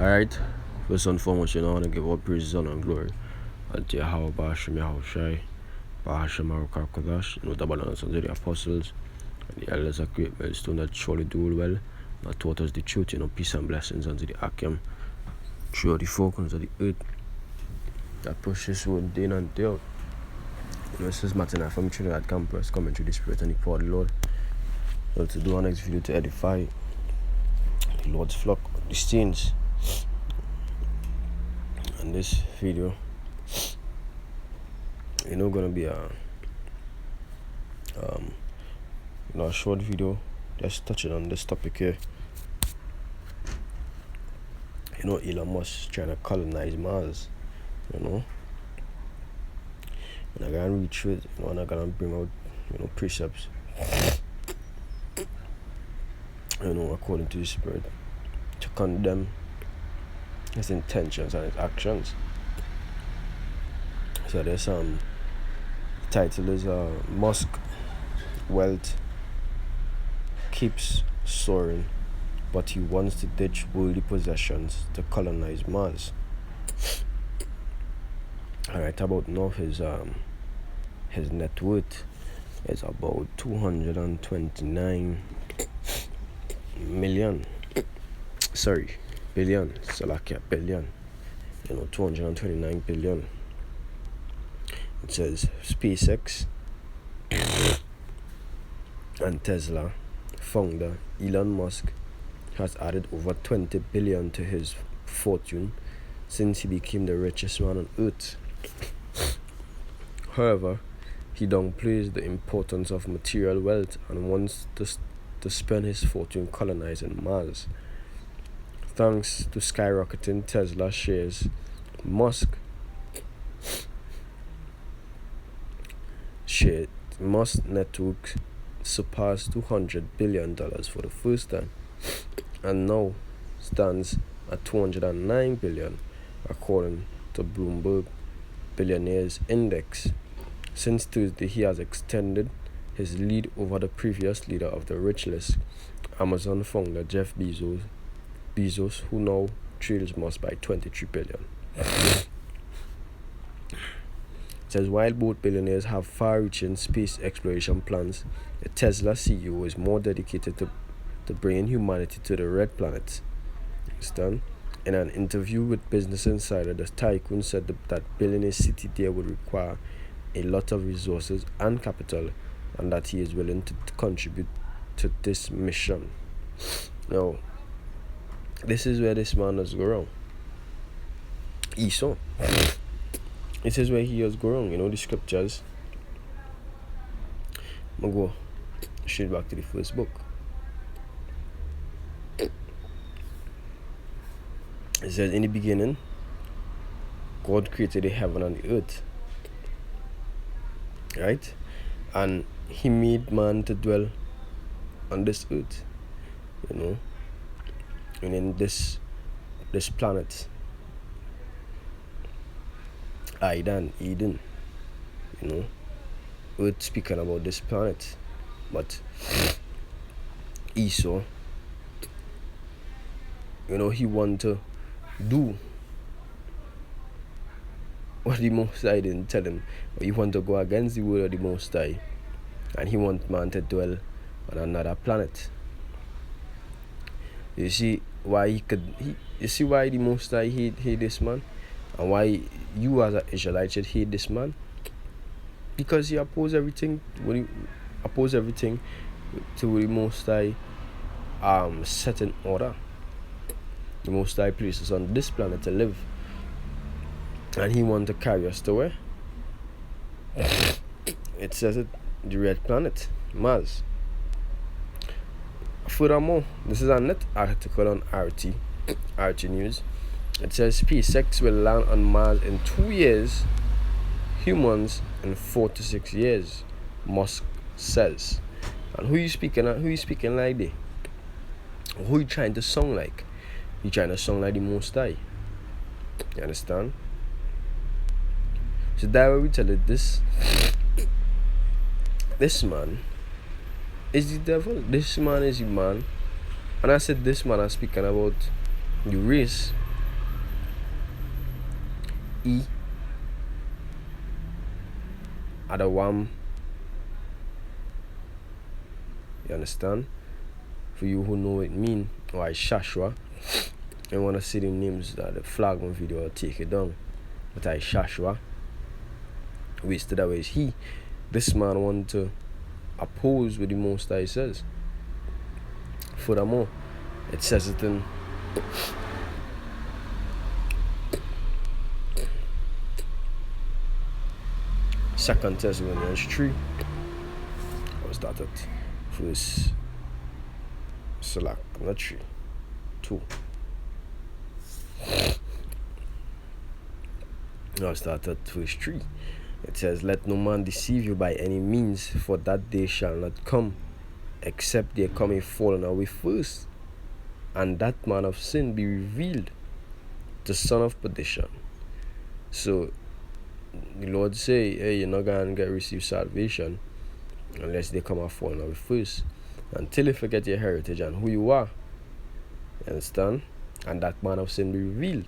Alright, first and foremost, I want to give all praises, honor, and glory unto Yahweh Bashim Yahushai, Bahashim Arukakodash, notable and sons of the apostles, and the elders of great millstone that surely do well, that taught us the truth, peace and blessings unto the Akim, through the folk unto the earth, that pushes word day in and day out. This is Martin from Trinidad Campus, coming through the Spirit and the power of the Lord. So to do our next video to edify the Lord's flock, the saints. And this video, gonna be a short video just touching on this topic here. Elon Musk trying to colonize Mars. And I'm gonna read through it, and I'm gonna bring out precepts according to the Spirit to condemn his intentions and his actions. So there's the title is Musk wealth keeps soaring, but he wants to ditch worldly possessions to colonize Mars. Alright, about now his net worth is about 229 million. Billion. Billion. 229 billion. It says SpaceX and Tesla founder Elon Musk has added over 20 billion to his fortune since he became the richest man on earth. However, he downplays the importance of material wealth and wants to spend his fortune colonizing Mars. Thanks to skyrocketing Tesla shares, Musk network surpassed $200 billion for the first time and now stands at 209 billion according to Bloomberg Billionaires Index. Since Tuesday, he has extended his lead over the previous leader of the rich list, Amazon founder Jeff Bezos, who now trails Musk by 23 billion. It says while both billionaires have far-reaching space exploration plans, the Tesla CEO is more dedicated to bringing humanity to the red planet. Understand? In an interview with Business Insider, the tycoon said that building a city there would require a lot of resources and capital, and that he is willing to contribute to this mission. Now, this is where this man has gone wrong. Esau. This is where he has gone wrong. The scriptures. I'm going to go straight back to the first book. It says, in the beginning, God created the heaven and the earth. Right? And he made man to dwell on this earth. And in this planet. Eden. Earth speaking about this planet. But Esau, he want to do what the Most High didn't tell him. But he want to go against the word of the Most High, and he want man to dwell on another planet. You see why why the Most High hate this man, and why you as an Israelite should hate this man? Because he oppose everything to the Most High set in order. The Most High places on this planet to live, and he want to carry us to where? It says it, the red planet, Mars. Furthermore, this is a net article on RT News. It says SpaceX will land on Mars in 2 years, humans in 4 to 6 years, Musk says. And who you speaking like that? Who you trying to sound like? You trying to sound like the Most High. You understand? So that way we tell it this man is the devil. This man is the man. And I said this man is speaking about the race E at a wham. You understand? For you who know what it mean, or Shashua, and wanna see the names that the flag on video will take it down. But I Shashua, which to that way is he. This man want to oppose what the Most High says. Furthermore, it says it in Second Thessalonians 3. I was started verse Salak, not 3, 2. Now I started verse 3. It says, "Let no man deceive you by any means, for that day shall not come, except there come a falling away first, and that man of sin be revealed, the son of perdition." So the Lord say, hey, you're not going to receive salvation unless they come a falling away first. Until you forget your heritage and who you are. You understand? And that man of sin be revealed.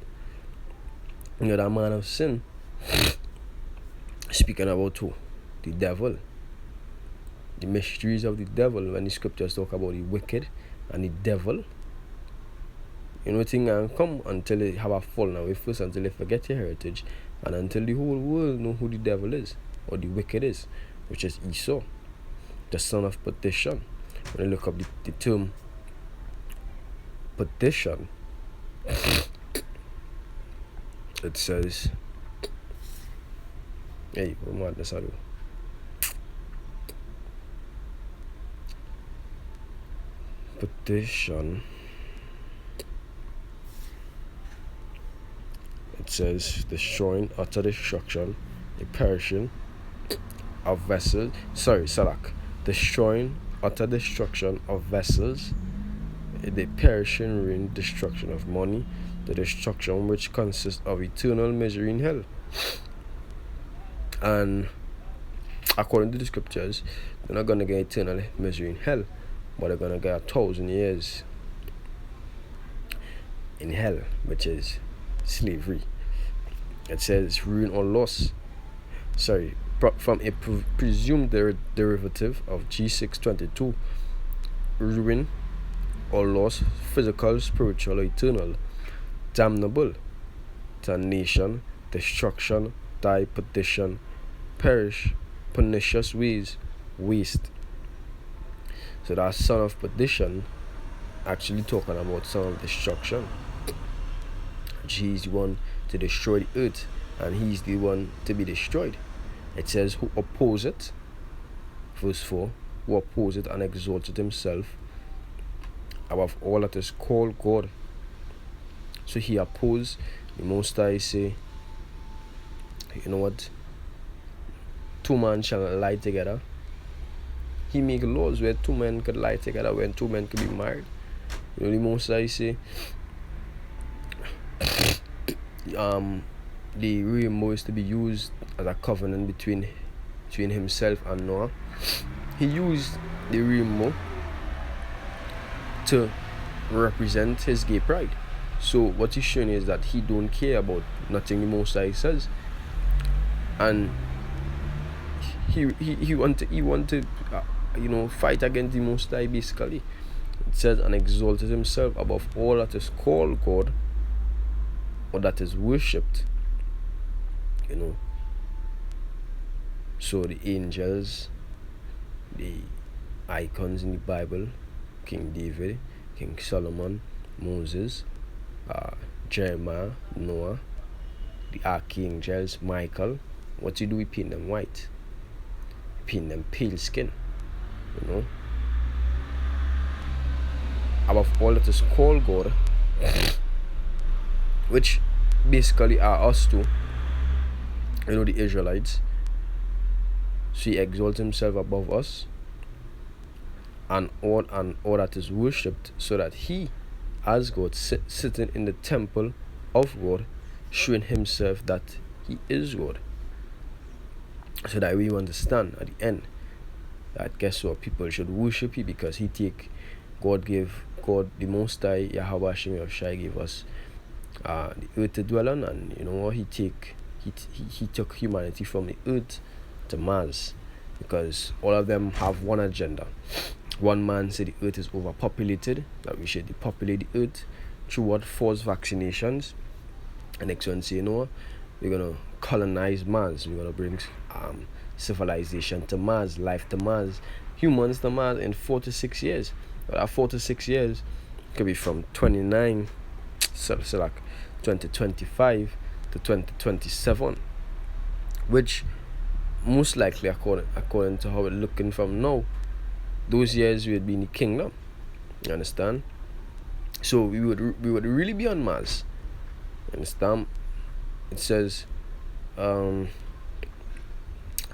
You know, that man of sin, speaking about who? The devil. The mysteries of the devil. When the scriptures talk about the wicked and the devil, you know, thing can come until they have a fallen away first, until they forget your heritage, and until the whole world know who the devil is, or the wicked is, which is Esau, the son of perdition. When you look up the term perdition, it says, hey, what madness I do? Perdition. It says destroying, utter destruction, the perishing of vessels. Salak. Destroying, utter destruction of vessels, the perishing ruin, destruction of money, the destruction which consists of eternal misery in hell. And according to the scriptures, they're not going to get eternal misery in hell, but they're going to get 1,000 years in hell, which is slavery. It says ruin or loss. From a presumed derivative of G622, ruin or loss, physical, spiritual, or eternal, damnable, damnation, destruction, die, perdition, perish, pernicious ways, waste. So that son of perdition actually talking about son of destruction. He's the one to destroy the earth, and he's the one to be destroyed. It says, who oppose it, verse 4, who oppose it and exalted himself above all that is called God. So he opposed the Most High. Say, you know what, 2 men shall lie together. He make laws where 2 men could lie together, when 2 men could be married. You know, the Most High say, the rainbow is to be used as a covenant between himself and Noah. He used the rainbow to represent his gay pride. So what he's showing is that he don't care about nothing the Most High says, and he want to fight against the Most High. Basically, it says, and exalted himself above all that is called God, or that is worshipped. You know, so the angels, the icons in the Bible, King David, King Solomon, Moses, Jeremiah, Noah, the archangels, Michael, what you do, we paint them white, paint them pale skin, you know, above all that is called God, which basically are us too, you know, the Israelites. So he exalts himself above us and all that is worshipped, so that he, as God, sitting in the temple of God, showing himself that he is God. So that we understand at the end that guess what, people should worship him, because he take God the Most High, Yahweh Hashem Shai gave us the earth to dwell on, and you know what, he take he took humanity from the Earth to Mars, because all of them have one agenda. One man said the Earth is overpopulated, that we should depopulate the Earth through what forced vaccinations. The next one say, we're gonna colonize Mars. We're gonna bring civilization to Mars, life to Mars, humans to Mars in 4 to 6 years. But that 4 to 6 years could be from 29, so like 2025 to 2027, which most likely, according to how it's looking from now, those years we would be in the kingdom. You understand? So we would really be on Mars. You understand? It says, so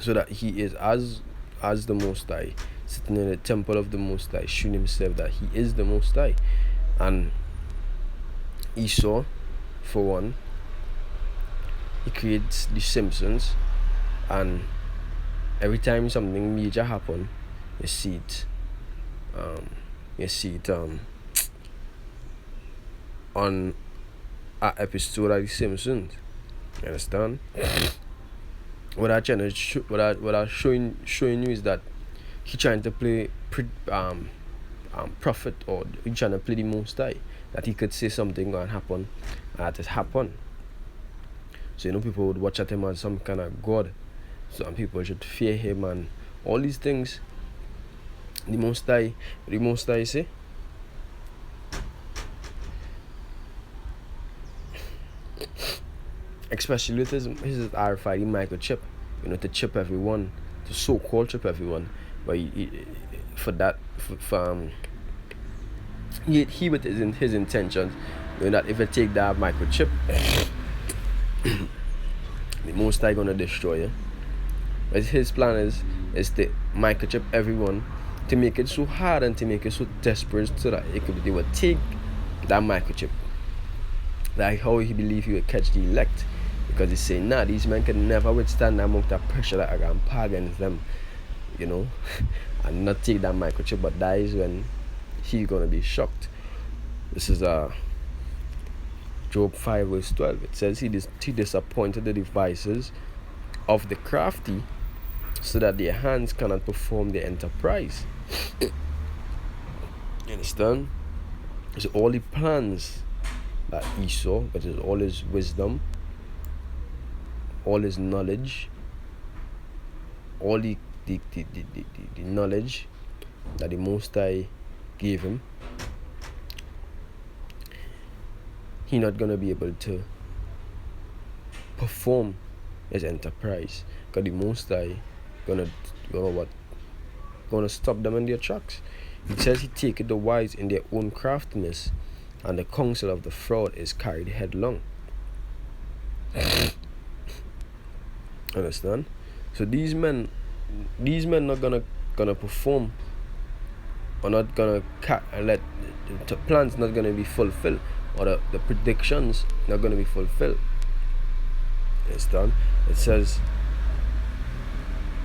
that he is as the Most High, sitting in the temple of the Most High, showing himself that he is the Most High. And Esau, for one, he creates the Simpsons, and every time something major happen, you see it on an episode of the Simpsons. You understand? What I showing you is that he trying to play prophet, or he trying to play the Most High, that he could say something gonna happen, and that it happened. So people would watch at him as some kind of god. Some people should fear him and all these things. The Most High say, especially with his RFID microchip, to chip everyone, to so-called chip everyone, but he with his intentions, that if I take that microchip, the Most High gonna destroy you. But his plan is to microchip everyone, to make it so hard and to make it so desperate, so that they would take that microchip. Like how he believe he would catch the elect, because he say, these men can never withstand the amount of pressure that I can put against them, and not take that microchip. But that is when he's gonna be shocked. This is Job 5 verse 12. It says he disappointed the devices of the crafty, so that their hands cannot perform their enterprise. You understand? So all the plans that Esau, which is all his wisdom, all his knowledge, all the knowledge that the Most High gave him, he not gonna be able to perform his enterprise, because the Most High gonna stop them in their tracks. It says he taketh the wise in their own craftiness, and the counsel of the fraud is carried headlong. Understand? So these men not gonna perform, or not gonna let the plans not gonna be fulfilled, or the predictions not gonna be fulfilled. Understand? It says,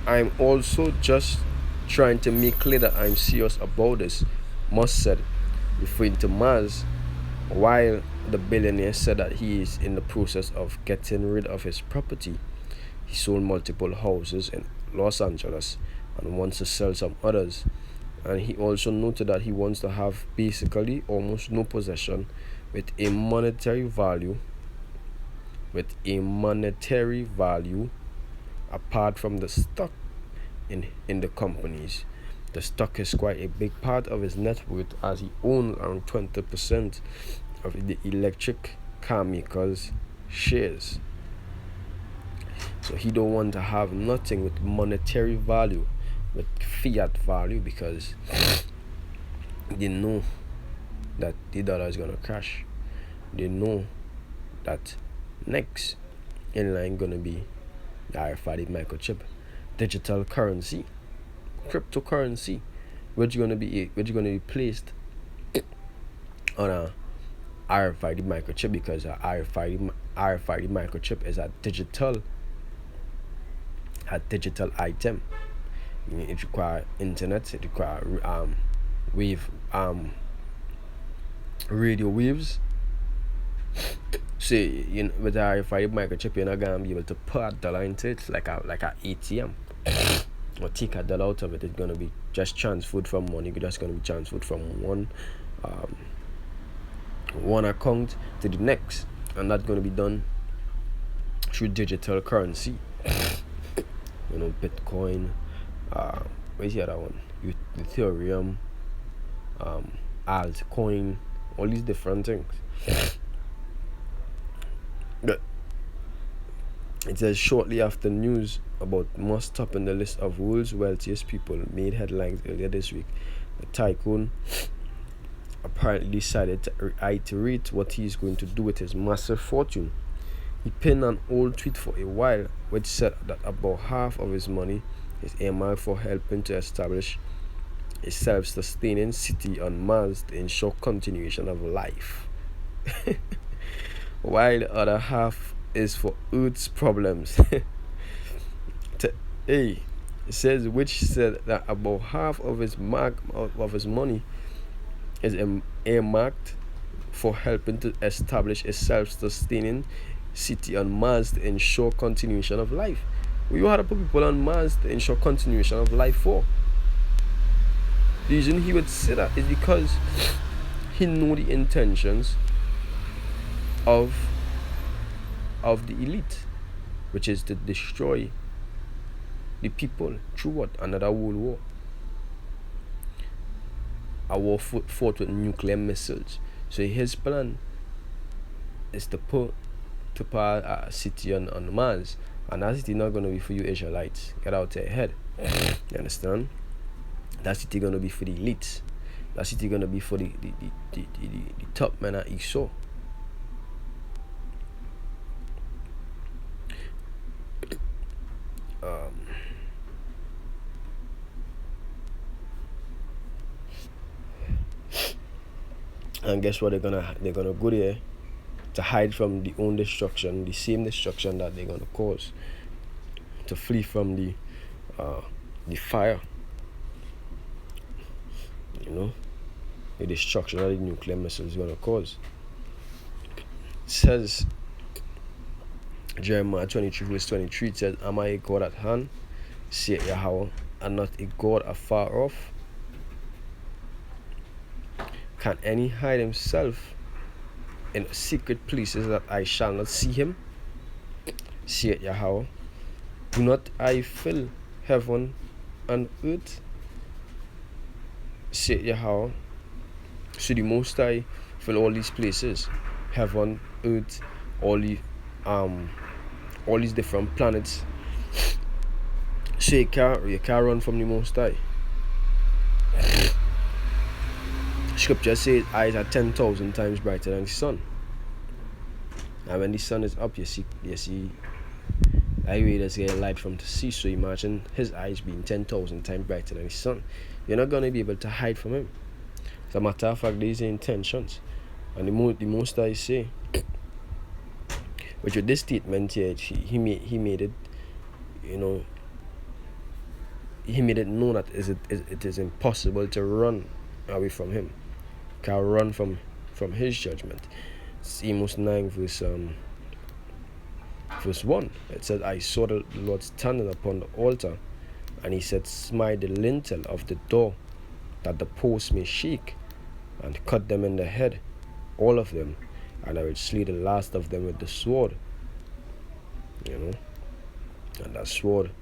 I'm also just trying to make clear that I'm serious about this, Musk said, referring to Mars, while the billionaire said that he is in the process of getting rid of his property. He sold multiple houses in Los Angeles and wants to sell some others. And he also noted that he wants to have basically almost no possession with a monetary value apart from the stock in the companies. The stock is quite a big part of his net worth, as he owns around 20% of the electric car makers' shares. So he don't want to have nothing with monetary value, with fiat value, because they know that the dollar is gonna crash. They know that next in line gonna be the RFID microchip, digital currency, cryptocurrency, which gonna be placed on a RFID microchip, because a RFID microchip is a digital item. It requires internet, it requires radio waves. say with the RFID microchip, you're not gonna be able to put a dollar into it like a ATM or take a dollar out of it. It's gonna be just transferred from money. Just gonna be transferred from one account to the next, and that's gonna be done through digital currency. Bitcoin. Where's the other one? Ethereum. Altcoin. All these different things. But it says shortly after news about Musk topping the list of world's wealthiest people made headlines earlier this week, the tycoon apparently decided to reiterate what he is going to do with his massive fortune. He pinned an old tweet for a while which said that about half of his money is earmarked for helping to establish a self-sustaining city on Mars to ensure continuation of life, while the other half is for Earth's problems. It says which said that about half of his money is earmarked for helping to establish a self-sustaining city on Mars to ensure continuation of life. We had to put people on Mars to ensure continuation of life for. The reason he would say that is because he knew the intentions of the elite, which is to destroy the people through what? Another world war. A war fought with nuclear missiles. So his plan is to put a city on Mars, and that city not going to be for you Israelites. Get out your head. You understand? That city going to be for the elites. That city going to be for the top men at Esau. And guess what? They're gonna go there to hide from the own destruction, the same destruction that they're gonna cause, to flee from the fire. The destruction that the nuclear missiles is gonna cause. It says Jeremiah 23 verse 23. It says, "Am I a God at hand, saith Yahweh, and not a God afar off? Can any hide himself in secret places that I shall not see him? Saith Yahweh, do not I fill heaven and earth? Saith Yahweh." So the Most High fill all these places, heaven, earth, all these different planets. So you can't run from the Most High. Scripture says eyes are 10,000 times brighter than the sun. And when the sun is up, you see I way that's get light from the sea. So imagine his eyes being 10,000 times brighter than the sun. You're not gonna be able to hide from him. As a matter of fact, these are intentions. And the Most High say, which with this statement here, he made it, he made it known that it is impossible to run away from him. Can't run from his judgment. It's Amos 9 verse 1. It says, "I saw the Lord standing upon the altar, and he said, smite the lintel of the door, that the posts may shake, and cut them in the head, all of them, and I will slay the last of them with the sword." And that sword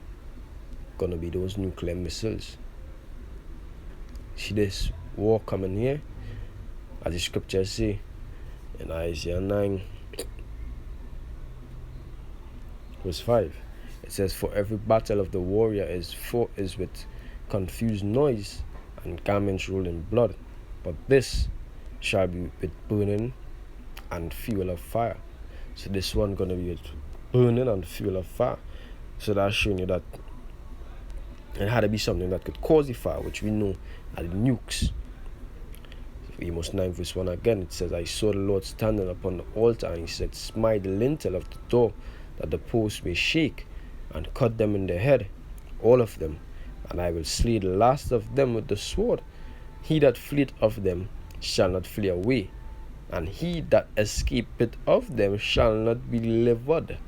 gonna be those nuclear missiles. See this war coming here, as the scriptures say in Isaiah 9 verse 5. It says, "For every battle of the warrior is with confused noise and garments rolled in blood, but this shall be with burning and fuel of fire." So this one gonna be with burning and fuel of fire. So that's showing you that it had to be something that could cause the fire, which we know are the nukes. Amos 9 verse 1 again, it says, "I saw the Lord standing upon the altar, and he said, smite the lintel of the door, that the posts may shake, and cut them in the head, all of them, and I will slay the last of them with the sword. He that fleeth of them shall not flee away, and he that escapeth of them shall not be delivered.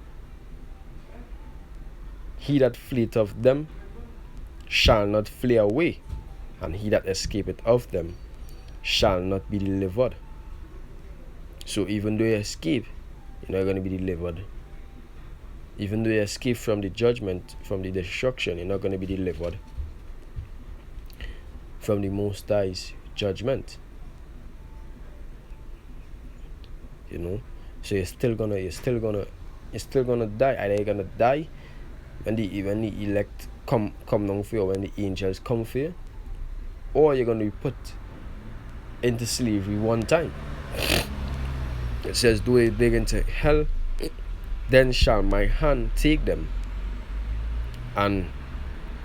He that fleeth of them shall not flee away, and he that escapeth of them shall not be delivered. So even though you escape, you're not going to be delivered. Even though you escape from the judgment, from the destruction, you're not going to be delivered from the Most High's judgment. So you're still gonna die. Either you're gonna die when the elect come down for you, when the angels come for you, or you're gonna be put into slavery one time. It says, "Do they dig into hell, then shall my hand take them." And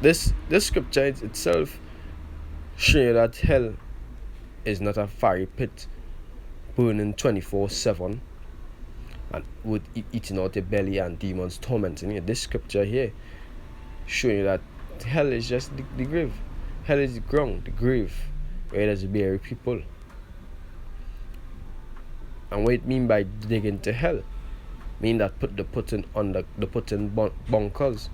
this scripture itself shows you that hell is not a fiery pit burning 24/7 and with eating out your belly and demons tormenting you. This scripture here showing you that hell is just the grave. Hell is the ground, the grave, where there's bury people. And what it mean by digging to hell? Mean that putting bunkers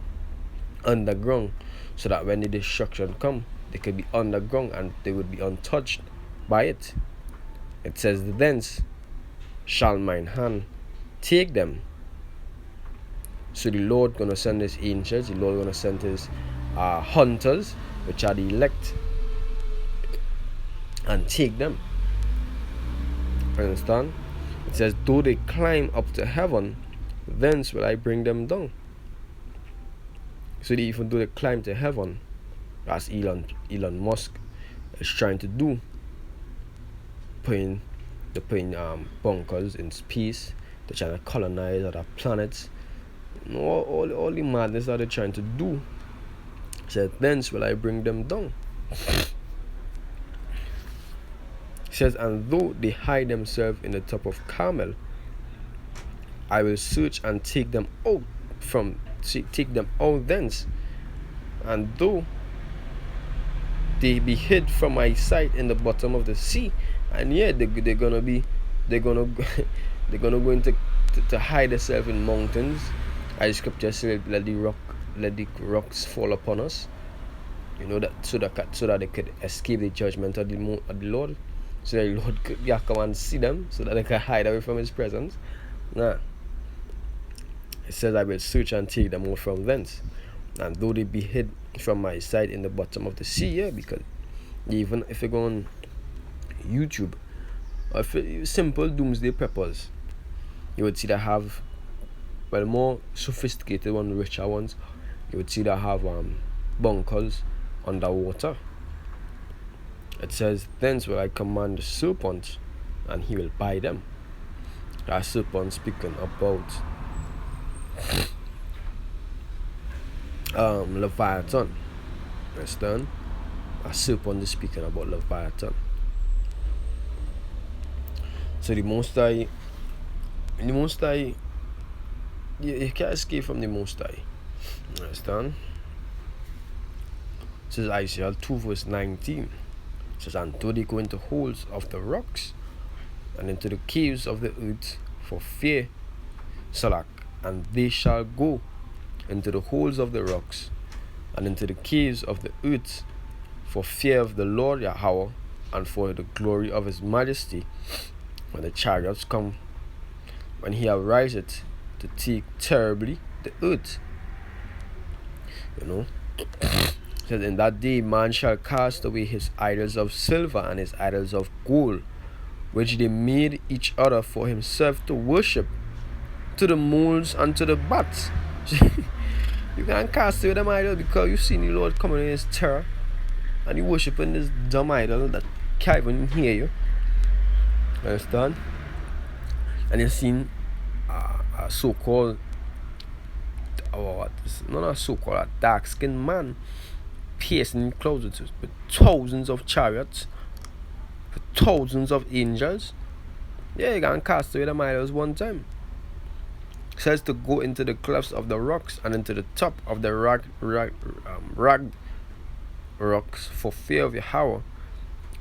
underground, so that when the destruction come, they could be underground and they would be untouched by it. It says, "Thence shall mine hand take them." So the Lord gonna send his angels, the Lord gonna send his hunters, which are the elect, and take them. Understand? It says, "Though they climb up to heaven, thence will I bring them down." So even though they climb to heaven, as Elon Musk is trying to do, putting bunkers in space, they're trying to colonize other planets, all the madness that they're trying to do. It says, "Thence will I bring them down." It says, "And though they hide themselves in the top of Carmel, I will search and take them out thence. And though they be hid from my sight in the bottom of the sea," and yeah, they're gonna go into to hide themselves in mountains. As scripture says, let the rocks fall upon us. That so that they could escape the judgment of the Lord. So that the Lord could come and see them, so that they can hide away from his presence. Nah. It says, "I will search and take them out from thence. And though they be hid from my sight in the bottom of the sea," yeah, because even if you go on YouTube, or if simple doomsday preppers, you would see that have, more sophisticated ones, richer ones, you would see that have bunkers underwater. It says, "Thence will I command the serpent, and he will bite them." That serpent speaking about Leviathan. Understand? A serpent is speaking about Leviathan. So the Most High, you can't escape from the Most High. Understand? It says Isaiah 2 verse 19. It says, "And though they go into holes of the rocks, and into the caves of the earth, for fear, Salak, and they shall go into the holes of the rocks, and into the caves of the earth, for fear of the Lord Yahweh, and for the glory of his majesty, when the chariots come, when he ariseth to take terribly the earth." It says, "In that day man shall cast away his idols of silver and his idols of gold, which they made each other for himself to worship, to the moles and to the bats." You can't cast away them idols because you've seen the Lord coming in his terror, and you worshiping this dumb idol that can't even hear you. Understand? And you've seen a so-called, a dark-skinned man piercing clouds with thousands of chariots, with thousands of angels. Yeah, you can cast away them idols one time. It says to go into the clefts of the rocks and into the top of the ragged rocks, for fear of Yahweh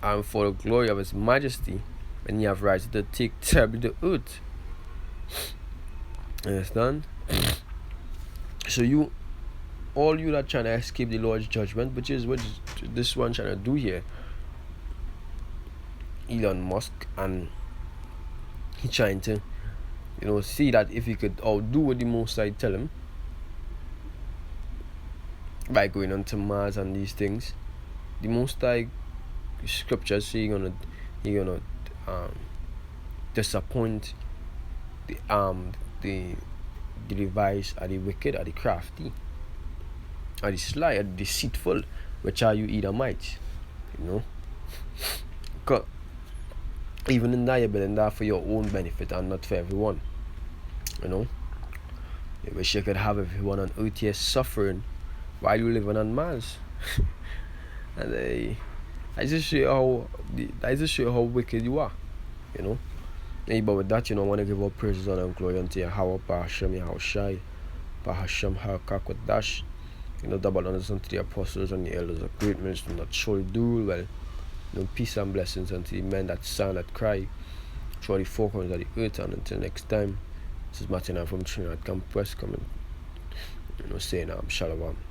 and for the glory of his majesty, and you have rights to take terribly the earth. Understand? So all you that trying to escape the Lord's judgment, which is what this one trying to do here, Elon Musk, and he trying to, see that if he could outdo what the Most High tell him by going on to Mars and these things. The Most High scriptures say he gonna disappoint the device, are the wicked, are the crafty, are the sly, are the deceitful, which are you Edomites, Cause even in that you're building that for your own benefit and not for everyone. You wish you could have everyone on earth here suffering while you living on Mars. And I just show you how wicked you are, Hey, but with that, I want to give all praises, honor, and glory unto Yahweh, Bahashem, Yahushai, Bahashem, Hakakwadash. Double honors unto the apostles and the elders of great ministry that surely do well. Peace and blessings unto the men that sound, that cry, throughout the four corners of the earth. And until next time, this is Martin from Trinidad Campus coming, saying, Shalom.